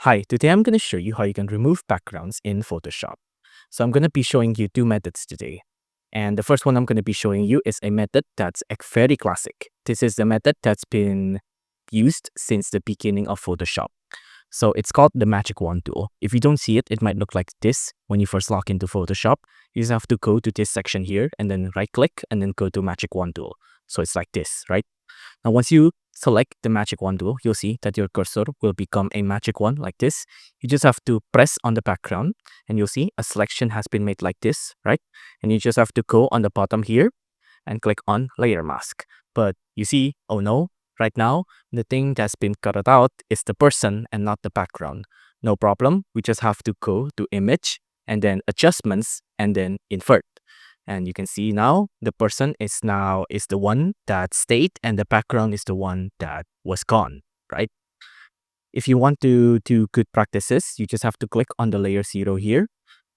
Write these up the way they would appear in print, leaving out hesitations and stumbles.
Hi, today I'm going to show you how you can remove backgrounds in Photoshop. So I'm going to be showing you two methods today. And the first one I'm going to be showing you is a method that's very classic. This is the method that's been used since the beginning of Photoshop. So it's called the magic wand tool. If you don't see it, it might look like this when you first log into Photoshop. You just have to go to this section here and then right click and then go to magic wand tool. So it's like this, right? Now, once you select the magic wand tool, you'll see that your cursor will become a magic wand like this. You just have to press on the background and you'll see a selection has been made like this, right? And you just have to go on the bottom here and click on layer mask. But you see, oh no, right now, the thing that's been cut out is the person and not the background. No problem. We just have to go to image and then adjustments and then invert. And you can see now the person is the one that stayed and the background is the one that was gone, right? If you want to do good practices, you just have to click on the layer 0 here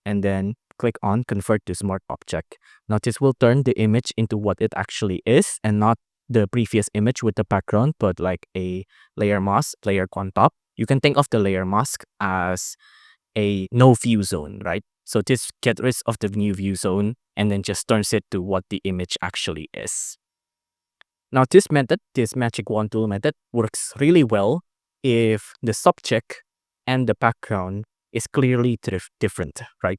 and then click on convert to smart object. Now this will turn the image into what it actually is and not the previous image with the background, but like a layer mask, layer on top. You can think of the layer mask as a no view zone, right? So this gets rid of the new view zone and then just turns it to what the image actually is. Now this method, this magic wand tool method, works really well if the subject and the background is clearly different, right?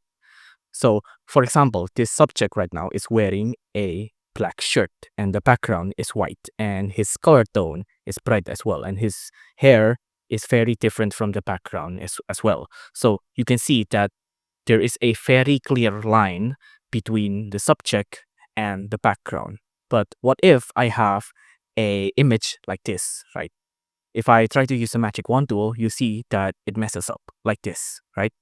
So for example, this subject right now is wearing a black shirt and the background is white and his color tone is bright as well and his hair is very different from the background as well. So you can see that there is a very clear line between the subject and the background. But what if I have a image like this, right? If I try to use the magic wand tool, you see that it messes up like this, right?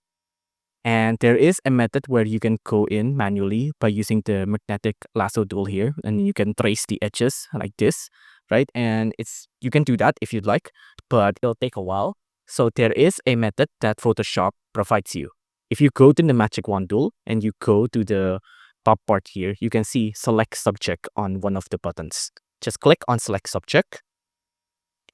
And there is a method where you can go in manually by using the magnetic lasso tool here, and you can trace the edges like this, right? And you can do that if you'd like, but it'll take a while. So there is a method that Photoshop provides you. If you go to the magic wand tool and you go to the top part here, you can see select subject on one of the buttons. Just click on select subject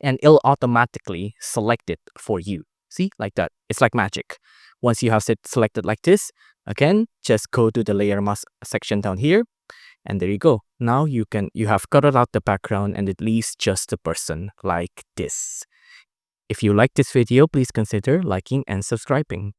and it'll automatically select it for you. See, like that. It's like magic. Once you have it selected like this, again, just go to the layer mask section down here. And there you go. Now you have cut out the background and it leaves just the person like this. If you like this video, please consider liking and subscribing.